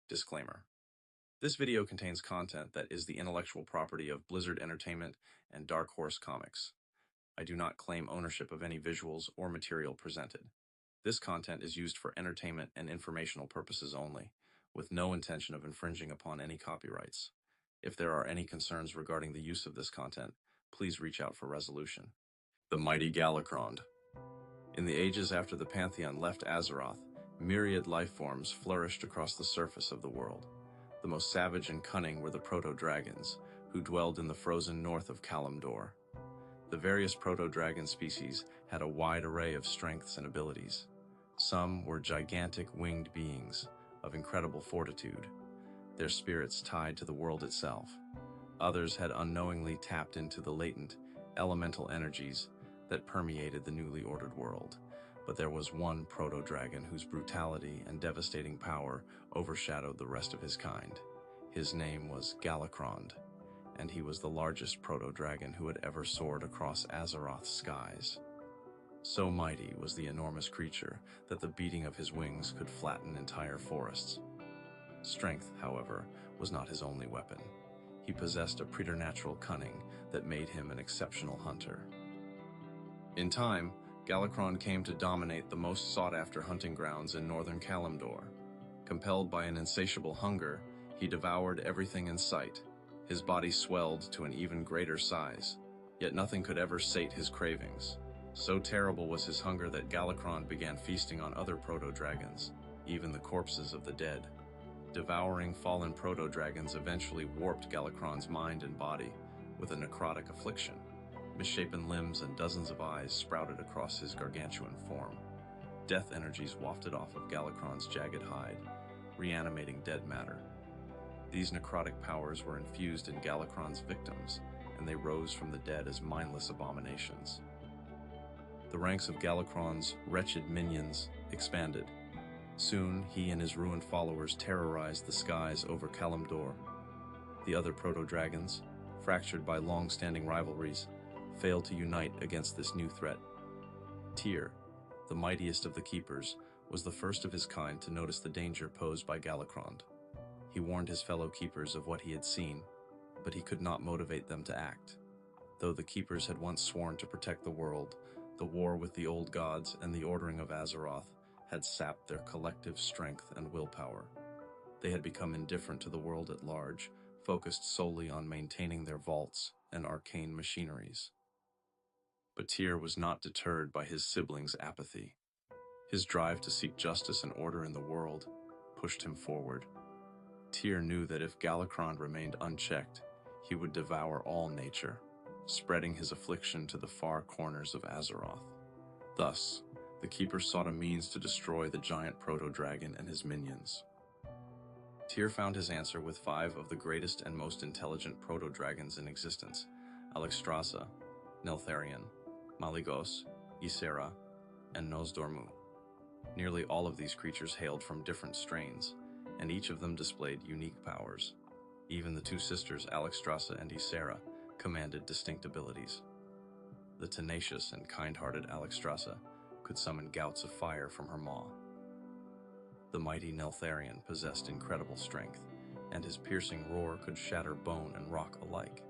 Disclaimer. This video contains content that is the intellectual property of Blizzard Entertainment and Dark Horse Comics. I do not claim ownership of any visuals or material presented. This content is used for entertainment and informational purposes only, with no intention of infringing upon any copyrights. If there are any concerns regarding the use of this content, please reach out for resolution. The mighty Galakrond. In the ages after the Pantheon left Azeroth, myriad lifeforms flourished across the surface of the world. The most savage and cunning were the proto-dragons, who dwelled in the frozen north of Kalimdor. The various proto-dragon species had a wide array of strengths and abilities. Some were gigantic winged beings of incredible fortitude, their spirits tied to the world itself. Others had unknowingly tapped into the latent, elemental energies that permeated the newly ordered world. But there was one proto-dragon whose brutality and devastating power overshadowed the rest of his kind. His name was Galakrond, and he was the largest proto-dragon who had ever soared across Azeroth's skies. So mighty was the enormous creature that the beating of his wings could flatten entire forests. Strength, however, was not his only weapon. He possessed a preternatural cunning that made him an exceptional hunter. In time, Galakrond came to dominate the most sought-after hunting grounds in northern Kalimdor. Compelled by an insatiable hunger, he devoured everything in sight. His body swelled to an even greater size, yet nothing could ever sate his cravings. So terrible was his hunger that Galakrond began feasting on other proto-dragons, even the corpses of the dead. Devouring fallen proto-dragons eventually warped Galakrond's mind and body with a necrotic affliction. Misshapen limbs and dozens of eyes sprouted across his gargantuan form. Death energies wafted off of Galakrond's jagged hide, reanimating dead matter. These necrotic powers were infused in Galakrond's victims, and they rose from the dead as mindless abominations. The ranks of Galakrond's wretched minions expanded. Soon, he and his ruined followers terrorized the skies over Kalimdor. The other proto-dragons, fractured by long-standing rivalries, failed to unite against this new threat. Tyr, the mightiest of the Keepers, was the first of his kind to notice the danger posed by Galakrond. He warned his fellow Keepers of what he had seen, but he could not motivate them to act. Though the Keepers had once sworn to protect the world, the war with the old gods and the ordering of Azeroth had sapped their collective strength and willpower. They had become indifferent to the world at large, focused solely on maintaining their vaults and arcane machineries. But Tyr was not deterred by his siblings' apathy. His drive to seek justice and order in the world pushed him forward. Tyr knew that if Galakrond remained unchecked, he would devour all nature, spreading his affliction to the far corners of Azeroth. Thus, the Keepers sought a means to destroy the giant proto-dragon and his minions. Tyr found his answer with 5 of the greatest and most intelligent proto-dragons in existence: Alexstrasza, Neltharion, Malygos, Ysera, and Nozdormu. Nearly all of these creatures hailed from different strains, and each of them displayed unique powers. Even the 2 sisters, Alexstrasza and Ysera, commanded distinct abilities. The tenacious and kind-hearted Alexstrasza could summon gouts of fire from her maw. The mighty Neltharion possessed incredible strength, and his piercing roar could shatter bone and rock alike.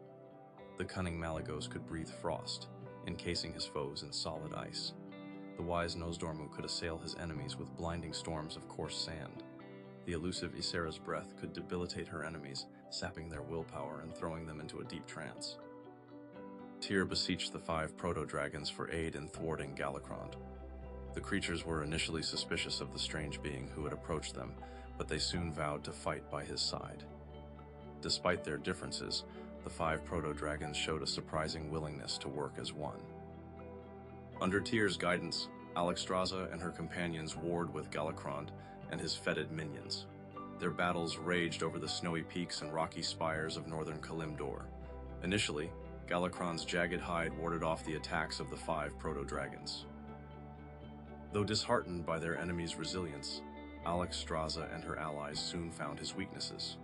The cunning Malygos could breathe frost, encasing his foes in solid ice. The wise Nozdormu could assail his enemies with blinding storms of coarse sand. The elusive Ysera's breath could debilitate her enemies, sapping their willpower and throwing them into a deep trance. Tyr beseeched the 5 proto-dragons for aid in thwarting Galakrond. The creatures were initially suspicious of the strange being who had approached them, but they soon vowed to fight by his side. Despite their differences, the 5 proto-dragons showed a surprising willingness to work as one. Under Tyr's guidance, Alexstrasza and her companions warred with Galakrond and his fetid minions. Their battles raged over the snowy peaks and rocky spires of northern Kalimdor. Initially, Galakrond's jagged hide warded off the attacks of the 5 proto-dragons. Though disheartened by their enemies' resilience, Alexstrasza and her allies soon found his weaknesses.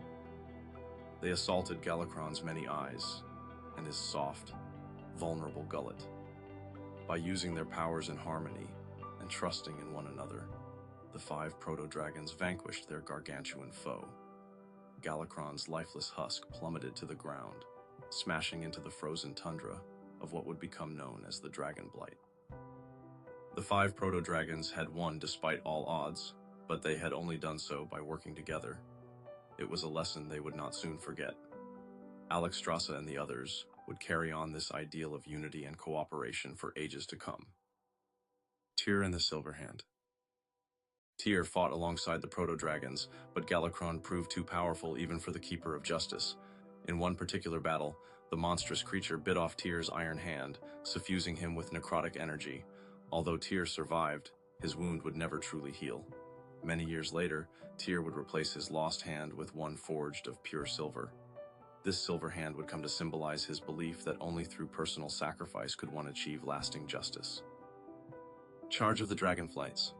They assaulted Galakrond's many eyes and his soft, vulnerable gullet. By using their powers in harmony and trusting in one another, the 5 proto-dragons vanquished their gargantuan foe. Galakrond's lifeless husk plummeted to the ground, smashing into the frozen tundra of what would become known as the Dragonblight. The 5 proto-dragons had won despite all odds, but they had only done so by working together. It was a lesson they would not soon forget. Alexstrasza and the others would carry on this ideal of unity and cooperation for ages to come. Tyr and the Silver Hand. Tyr fought alongside the proto-dragons, but Galakrond proved too powerful even for the Keeper of Justice. In one particular battle, the monstrous creature bit off Tyr's iron hand, suffusing him with necrotic energy. Although Tyr survived, his wound would never truly heal. Many years later, Tyr would replace his lost hand with one forged of pure silver. This silver hand would come to symbolize his belief that only through personal sacrifice could one achieve lasting justice. Charge of the Dragonflights.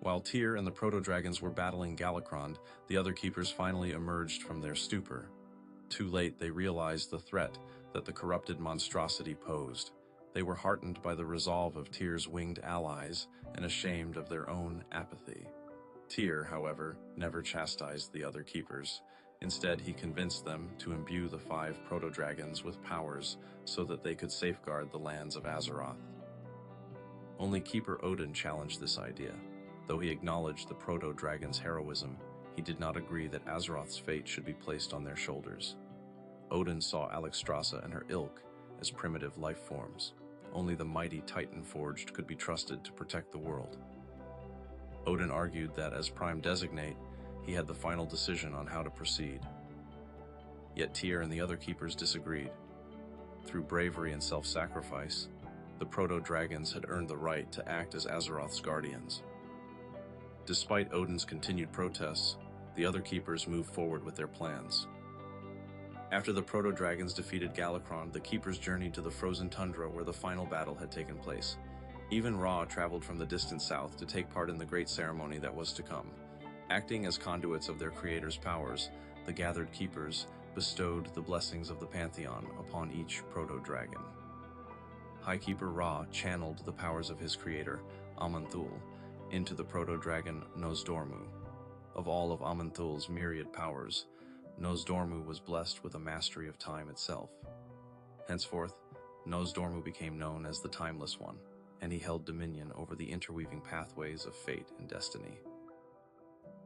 While Tyr and the proto-dragons were battling Galakrond, the other keepers finally emerged from their stupor. Too late, they realized the threat that the corrupted monstrosity posed. They were heartened by the resolve of Tyr's winged allies and ashamed of their own apathy. Tyr, however, never chastised the other keepers. Instead, he convinced them to imbue the 5 proto-dragons with powers so that they could safeguard the lands of Azeroth. Only Keeper Odyn challenged this idea. Though he acknowledged the proto-dragon's heroism, he did not agree that Azeroth's fate should be placed on their shoulders. Odyn saw Alexstrasza and her ilk as primitive life forms. Only the mighty Titan Forged could be trusted to protect the world. Odyn argued that as Prime Designate, he had the final decision on how to proceed. Yet Tyr and the other keepers disagreed. Through bravery and self-sacrifice, the proto-dragons had earned the right to act as Azeroth's guardians. Despite Odyn's continued protests, the other keepers moved forward with their plans. After the proto-dragons defeated Galakrond, the keepers journeyed to the frozen tundra where the final battle had taken place. Even Ra traveled from the distant south to take part in the great ceremony that was to come. Acting as conduits of their creator's powers, the gathered keepers bestowed the blessings of the Pantheon upon each proto-dragon. High Keeper Ra channeled the powers of his creator, Aman'Thul, into the proto-dragon Nozdormu. Of all of Aman'Thul's myriad powers, Nozdormu was blessed with a mastery of time itself. Henceforth, Nozdormu became known as the Timeless One, and he held dominion over the interweaving pathways of fate and destiny.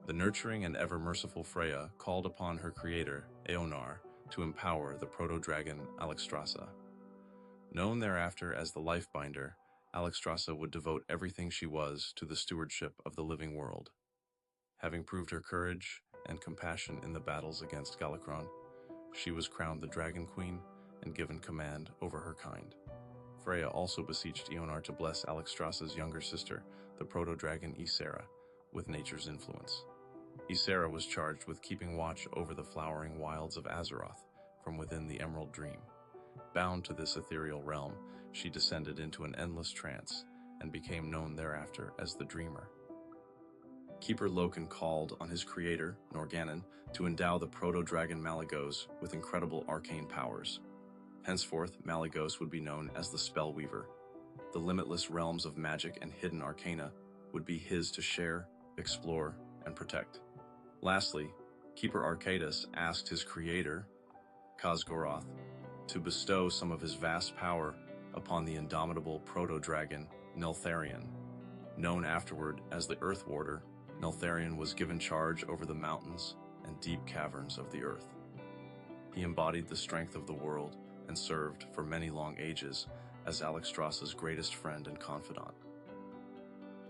The nurturing and ever-merciful Freya called upon her creator, Eonar, to empower the proto-dragon Alexstrasza. Known thereafter as the Lifebinder, Alexstrasza would devote everything she was to the stewardship of the living world. Having proved her courage and compassion in the battles against Galakrond, she was crowned the Dragon Queen and given command over her kind. Freya also beseeched Eonar to bless Alexstrasza's younger sister, the proto-dragon Ysera, with nature's influence. Ysera was charged with keeping watch over the flowering wilds of Azeroth from within the Emerald Dream. Bound to this ethereal realm, she descended into an endless trance and became known thereafter as the Dreamer. Keeper Loken called on his creator, Norgannon, to endow the proto-dragon Malygos with incredible arcane powers. Henceforth, Malygos would be known as the Spellweaver. The limitless realms of magic and hidden arcana would be his to share, explore, and protect. Lastly, Keeper Arcadus asked his creator, Khazgoroth, to bestow some of his vast power upon the indomitable proto-dragon Neltharion. Known afterward as the Earth Warder, Neltharion was given charge over the mountains and deep caverns of the earth. He embodied the strength of the world and served for many long ages as Alexstrasza's greatest friend and confidant.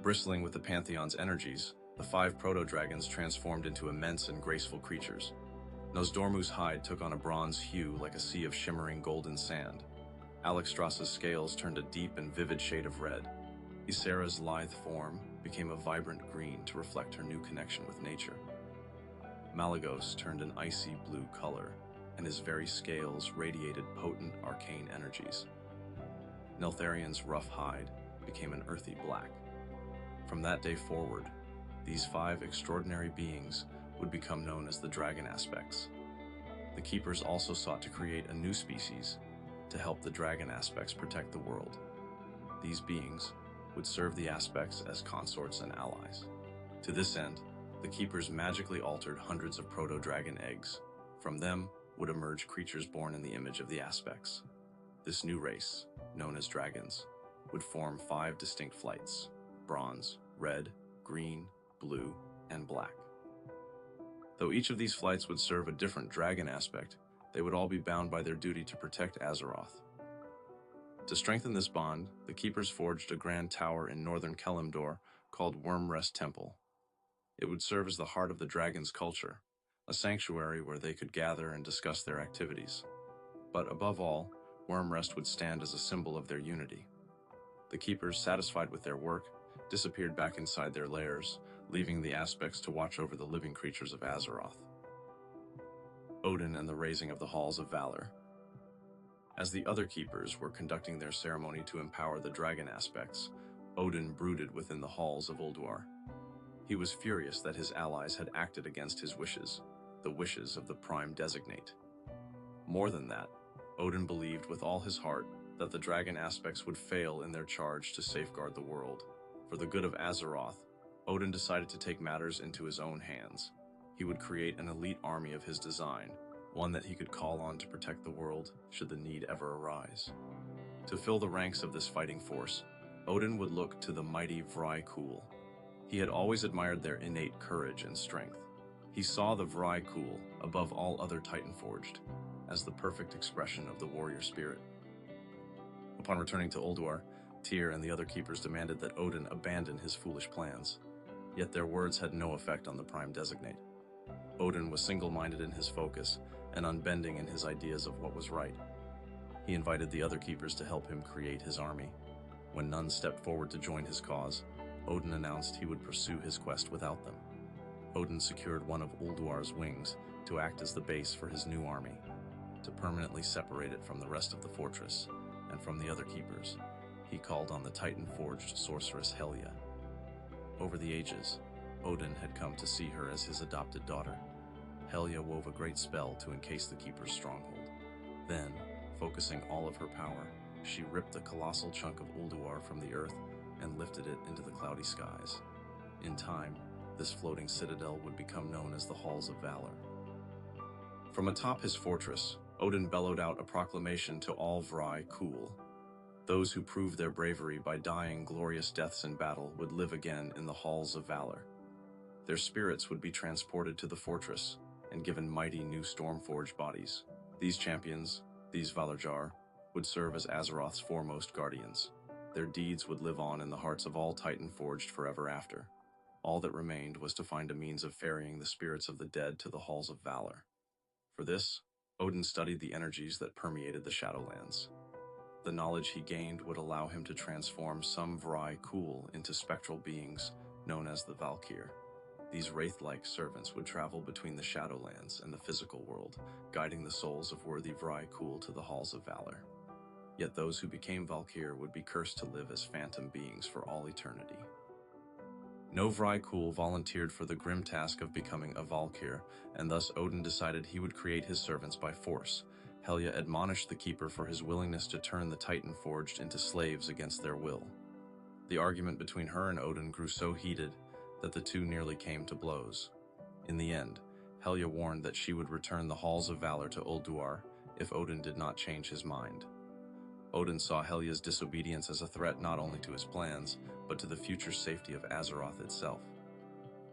Bristling with the Pantheon's energies, the 5 proto-dragons transformed into immense and graceful creatures. Nozdormu's hide took on a bronze hue like a sea of shimmering golden sand. Alexstrasza's scales turned a deep and vivid shade of red. Ysera's lithe form became a vibrant green to reflect her new connection with nature. Malygos turned an icy blue color, and his very scales radiated potent arcane energies. Neltharion's rough hide became an earthy black. From that day forward, these 5 extraordinary beings would become known as the Dragon Aspects. The Keepers also sought to create a new species to help the Dragon Aspects protect the world. These beings would serve the Aspects as consorts and allies. To this end, The keepers magically altered hundreds of proto-dragon eggs. From them would emerge creatures born in the image of the aspects. This new race, known as dragons, would form 5 distinct flights: bronze, red, green, blue, and black. Though each of these flights would serve a different dragon aspect, they would all be bound by their duty to protect Azeroth. To strengthen this bond, the keepers forged a grand tower in northern Kalimdor called Wyrmrest Temple. It would serve as the heart of the dragon's culture, a sanctuary where they could gather and discuss their activities. But above all, Wyrmrest would stand as a symbol of their unity. The keepers, satisfied with their work, disappeared back inside their lairs, leaving the aspects to watch over the living creatures of Azeroth. Odyn and the raising of the Halls of Valor. As the other keepers were conducting their ceremony to empower the dragon aspects, Odyn brooded within the halls of Ulduar. He was furious that his allies had acted against his wishes, the wishes of the Prime Designate. More than that, Odyn believed with all his heart that the dragon aspects would fail in their charge to safeguard the world. For the good of Azeroth, Odyn decided to take matters into his own hands. He would create an elite army of his design, one that he could call on to protect the world should the need ever arise. To fill the ranks of this fighting force, Odyn would look to the mighty Vrykul. He had always admired their innate courage and strength. He saw the Vrykul, above all other Titanforged, as the perfect expression of the warrior spirit. Upon returning to Ulduar, Tyr and the other keepers demanded that Odyn abandon his foolish plans. Yet their words had no effect on the Prime Designate. Odyn was single-minded in his focus and unbending in his ideas of what was right. He invited the other keepers to help him create his army. When none stepped forward to join his cause, Odyn announced he would pursue his quest without them. Odyn secured one of Ulduar's wings to act as the base for his new army, to permanently separate it from the rest of the fortress and from the other keepers. He called on the Titan-forged sorceress Helya. Over the ages, Odyn had come to see her as his adopted daughter. Helya wove a great spell to encase the keeper's stronghold. Then, focusing all of her power, she ripped the colossal chunk of Ulduar from the earth and lifted it into the cloudy skies. In time, this floating citadel would become known as the Halls of Valor. From atop his fortress, Odyn bellowed out a proclamation to all Vrykul. Those who proved their bravery by dying glorious deaths in battle would live again in the Halls of Valor. Their spirits would be transported to the fortress and given mighty new Stormforged bodies. These champions, these Valorjar, would serve as Azeroth's foremost guardians. Their deeds would live on in the hearts of all Titanforged forever after. All that remained was to find a means of ferrying the spirits of the dead to the Halls of Valor. For this, Odyn studied the energies that permeated the Shadowlands. The knowledge he gained would allow him to transform some Vrykul into spectral beings known as the Valkyr. These wraith-like servants would travel between the Shadowlands and the physical world, guiding the souls of worthy Vrykul to the Halls of Valor. Yet those who became Valkyr would be cursed to live as phantom beings for all eternity. No Vrykul volunteered for the grim task of becoming a Valkyr, and thus Odyn decided he would create his servants by force. Helya admonished the keeper for his willingness to turn the Titanforged into slaves against their will. The argument between her and Odyn grew so heated that the two nearly came to blows. In the end, Helya warned that she would return the Halls of Valor to Ulduar if Odyn did not change his mind. Odyn saw Helya's disobedience as a threat not only to his plans, but to the future safety of Azeroth itself.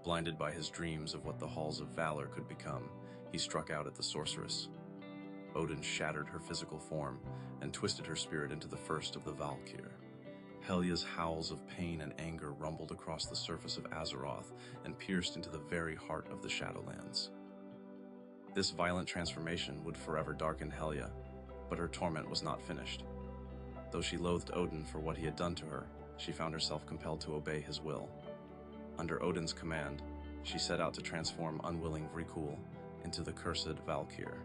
Blinded by his dreams of what the Halls of Valor could become, he struck out at the sorceress. Odyn shattered her physical form and twisted her spirit into the first of the Valkyr. Helya's howls of pain and anger rumbled across the surface of Azeroth and pierced into the very heart of the Shadowlands. This violent transformation would forever darken Helya, but her torment was not finished. Though she loathed Odyn for what he had done to her, she found herself compelled to obey his will. Under Odyn's command, she set out to transform unwilling Vrykul into the cursed Valkyr.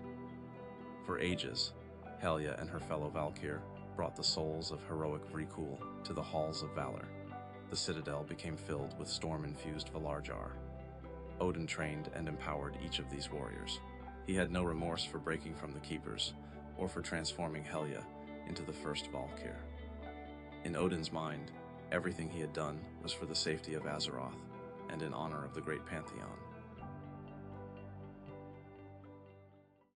For ages, Helya and her fellow Valkyr brought the souls of heroic Vrykul to the Halls of Valor. The citadel became filled with storm-infused Valorjar. Odyn trained and empowered each of these warriors. He had no remorse for breaking from the Keepers, or for transforming Helya into the first Valkyr. In Odyn's mind, everything he had done was for the safety of Azeroth, and in honor of the great pantheon.